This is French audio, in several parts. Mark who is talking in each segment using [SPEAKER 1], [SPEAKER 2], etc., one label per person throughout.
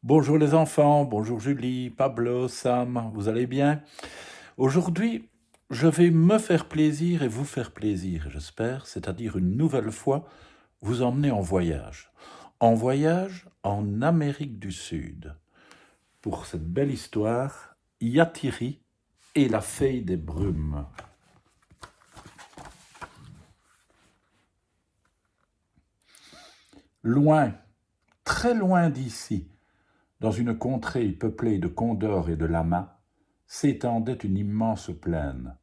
[SPEAKER 1] Bonjour les enfants, bonjour Julie, Pablo, Sam, vous allez bien? Aujourd'hui, je vais me faire plaisir et vous faire plaisir, j'espère, c'est-à-dire une nouvelle fois vous emmener en voyage. En voyage en Amérique du Sud. Pour cette belle histoire, Yatiri et la fée des brumes. Loin, très loin d'ici, dans une contrée peuplée de condors et de lamas, s'étendait une immense plaine.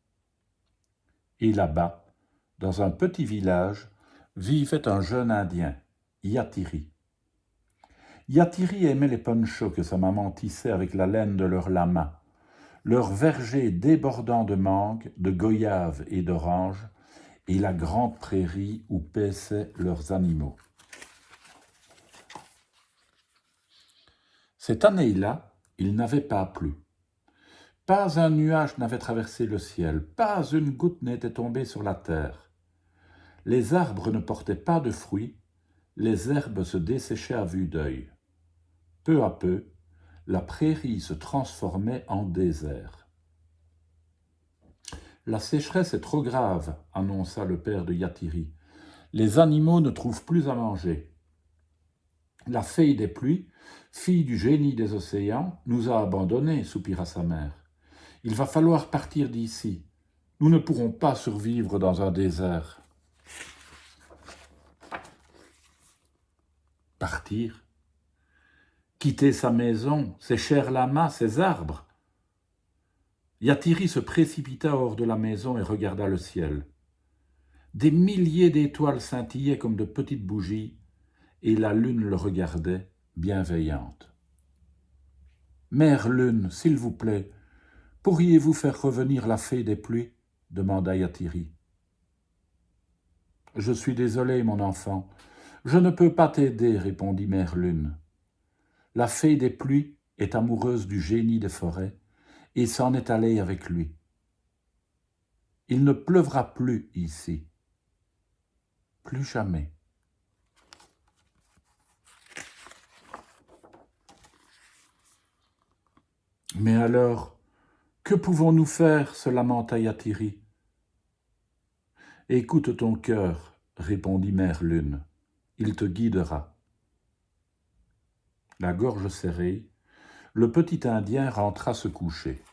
[SPEAKER 1] Et là-bas, dans un petit village, vivait un jeune Indien, Yatiri. Yatiri aimait les ponchos que sa maman tissait avec la laine de leurs lamas, leurs vergers débordant de mangues, de goyaves et d'oranges, et la grande prairie où paissaient leurs animaux. Cette année-là, il n'avait pas plu. Pas un nuage n'avait traversé le ciel, pas une goutte n'était tombée sur la terre. Les arbres ne portaient pas de fruits, les herbes se desséchaient à vue d'œil. Peu à peu, la prairie se transformait en désert. La sécheresse est trop grave, annonça le père de Yatiri. Les animaux ne trouvent plus à manger. La fée des pluies, fille du génie des océans, nous a abandonnés, soupira sa mère. Il va falloir partir d'ici. Nous ne pourrons pas survivre dans un désert. Partir? Quitter sa maison, ses chers lamas, ses arbres? Yatiri se précipita hors de la maison et regarda le ciel. Des milliers d'étoiles scintillaient comme de petites bougies, et la lune le regardait, bienveillante. « Mère Lune, s'il vous plaît, pourriez-vous faire revenir la fée des pluies ?» demanda Yatiri. « Je suis désolé, mon enfant, je ne peux pas t'aider, répondit Mère Lune. La fée des pluies est amoureuse du génie des forêts et s'en est allée avec lui. Il ne pleuvra plus ici. Plus jamais. » Mais alors, que pouvons-nous faire se lamenta Yatiri. Écoute ton cœur, répondit Mère Lune. Il te guidera. La gorge serrée, le petit Indien rentra se coucher.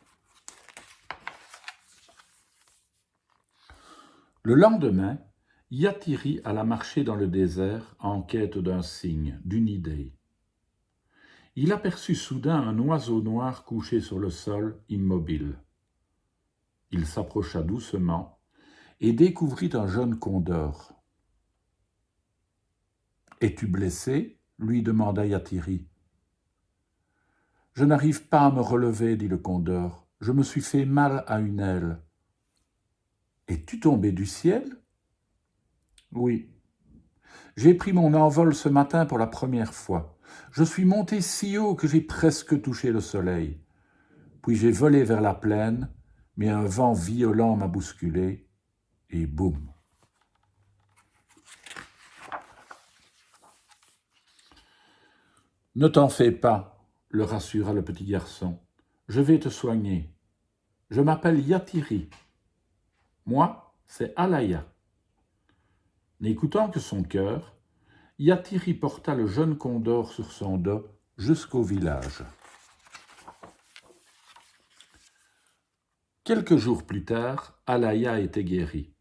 [SPEAKER 1] Le lendemain, Yatiri alla marcher dans le désert en quête d'un signe, d'une idée. Il aperçut soudain un oiseau noir couché sur le sol, immobile. Il s'approcha doucement et découvrit un jeune condor. « Es-tu blessé ?» lui demanda Yatiri. « Je n'arrive pas à me relever, dit le condor. Je me suis fait mal à une aile. »« Es-tu tombé du ciel ?» ?»« Oui. J'ai pris mon envol ce matin pour la première fois. Je suis monté si haut que j'ai presque touché le soleil. Puis j'ai volé vers la plaine, mais un vent violent m'a bousculé, et boum. » « Ne t'en fais pas, le rassura le petit garçon. Je vais te soigner. Je m'appelle Yatiri. Moi, c'est Alaya. » N'écoutant que son cœur, Yatiri porta le jeune condor sur son dos jusqu'au village. Quelques jours plus tard, Alaya était guérie.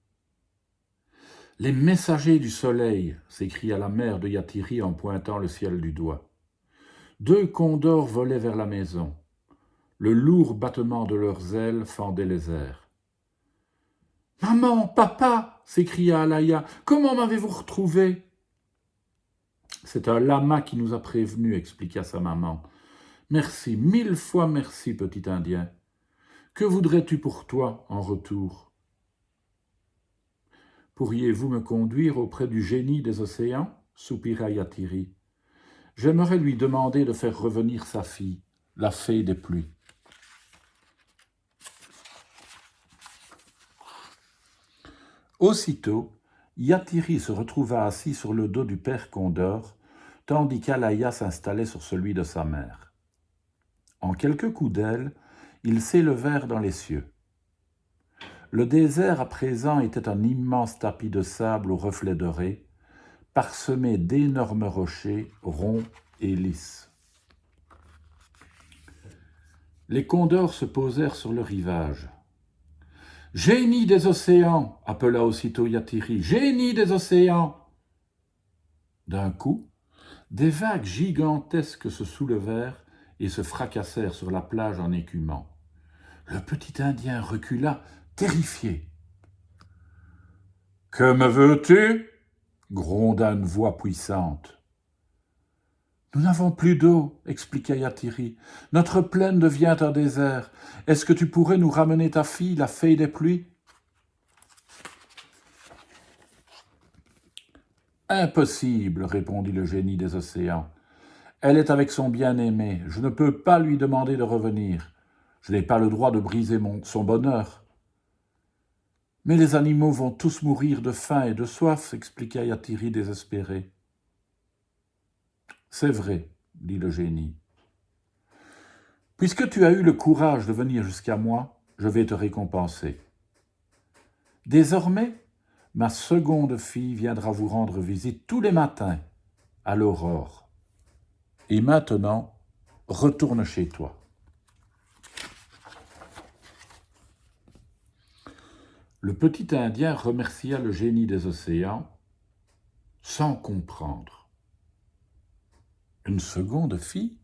[SPEAKER 1] « Les messagers du soleil !» s'écria la mère de Yatiri en pointant le ciel du doigt. 2 condors volaient vers la maison. Le lourd battement de leurs ailes fendait les airs. « Maman, papa !» s'écria Alaya. « Comment m'avez-vous retrouvé ?»« C'est un lama qui nous a prévenus, » expliqua sa maman. « Merci, 1000 fois merci, petit Indien. Que voudrais-tu pour toi en retour ? » « Pourriez-vous me conduire auprès du génie des océans ?» soupira Yatiri. « J'aimerais lui demander de faire revenir sa fille, la fée des pluies. » Aussitôt, Yatiri se retrouva assis sur le dos du père Condor, tandis qu'Alaïa s'installait sur celui de sa mère. En quelques coups d'aile, ils s'élevèrent dans les cieux. Le désert à présent était un immense tapis de sable aux reflets dorés, parsemé d'énormes rochers ronds et lisses. Les condors se posèrent sur le rivage. « Génie des océans !» appela aussitôt Yathiri. « Génie des océans !» D'un coup, des vagues gigantesques se soulevèrent et se fracassèrent sur la plage en écumant. Le petit Indien recula, terrifié. « Que me veux-tu » gronda une voix puissante. « Nous n'avons plus d'eau, » expliqua Yathiri. « Notre plaine devient un désert. Est-ce que tu pourrais nous ramener ta fille, la fée des pluies ?»« Impossible, » répondit le génie des océans. « Elle est avec son bien-aimé. Je ne peux pas lui demander de revenir. Je n'ai pas le droit de briser son bonheur. »« Mais les animaux vont tous mourir de faim et de soif, » expliqua Yathiri désespéré. « C'est vrai, » dit le génie. « Puisque tu as eu le courage de venir jusqu'à moi, je vais te récompenser. Désormais, ma seconde fille viendra vous rendre visite tous les matins à l'aurore. Et maintenant, retourne chez toi. » Le petit Indien remercia le génie des océans sans comprendre. Une seconde fille ?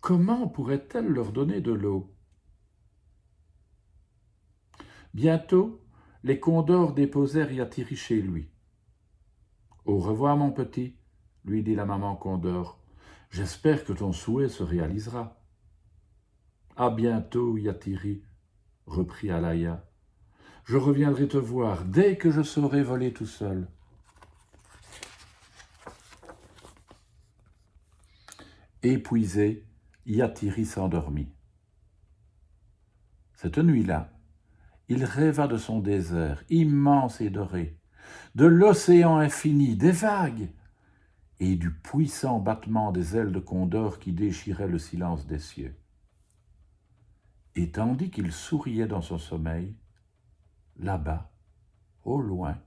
[SPEAKER 1] Comment pourrait-elle leur donner de l'eau ? Bientôt, les condors déposèrent Yathiri chez lui. « Au revoir, mon petit, » lui dit la maman condor. « J'espère que ton souhait se réalisera. »« À bientôt, Yathiri, » reprit Alaïa. « Je reviendrai te voir dès que je saurai voler tout seul. » Épuisé, Yathiri s'endormit. Cette nuit-là, il rêva de son désert, immense et doré, de l'océan infini, des vagues, et du puissant battement des ailes de condor qui déchiraient le silence des cieux. Et tandis qu'il souriait dans son sommeil, là-bas, au loin,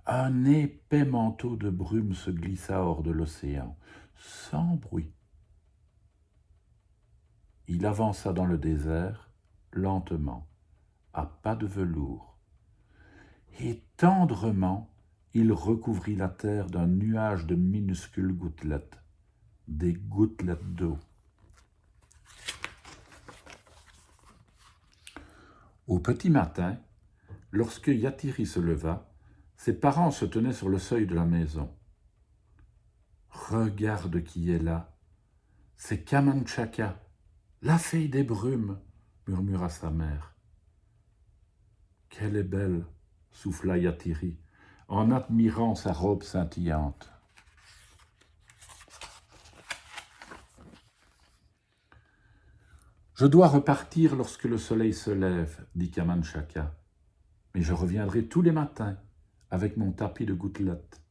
[SPEAKER 1] un épais manteau de brume se glissa hors de l'océan, sans bruit. Il avança dans le désert, lentement, à pas de velours, et tendrement, il recouvrit la terre d'un nuage de minuscules gouttelettes, des gouttelettes d'eau. Au petit matin, lorsque Yathiri se leva, ses parents se tenaient sur le seuil de la maison. « Regarde qui est là, c'est Kamanchaka, la fille des brumes, » murmura sa mère. « Qu'elle est belle, » souffla Yathiri, en admirant sa robe scintillante. « Je dois repartir lorsque le soleil se lève, » dit Kamanchaka, « mais je reviendrai tous les matins avec mon tapis de gouttelettes. »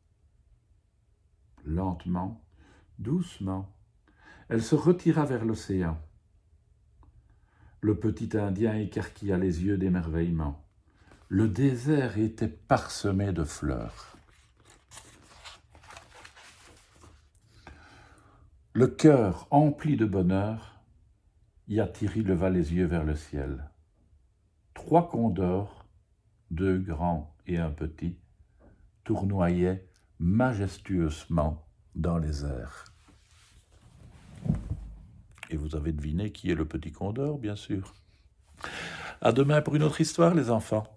[SPEAKER 1] Lentement, doucement, elle se retira vers l'océan. Le petit Indien écarquilla les yeux d'émerveillement. Le désert était parsemé de fleurs. Le cœur empli de bonheur, Yathiri leva les yeux vers le ciel. 3 condors, 2 grands et un petit, tournoyaient majestueusement dans les airs. Et vous avez deviné qui est le petit condor, bien sûr. À demain pour une autre histoire, les enfants.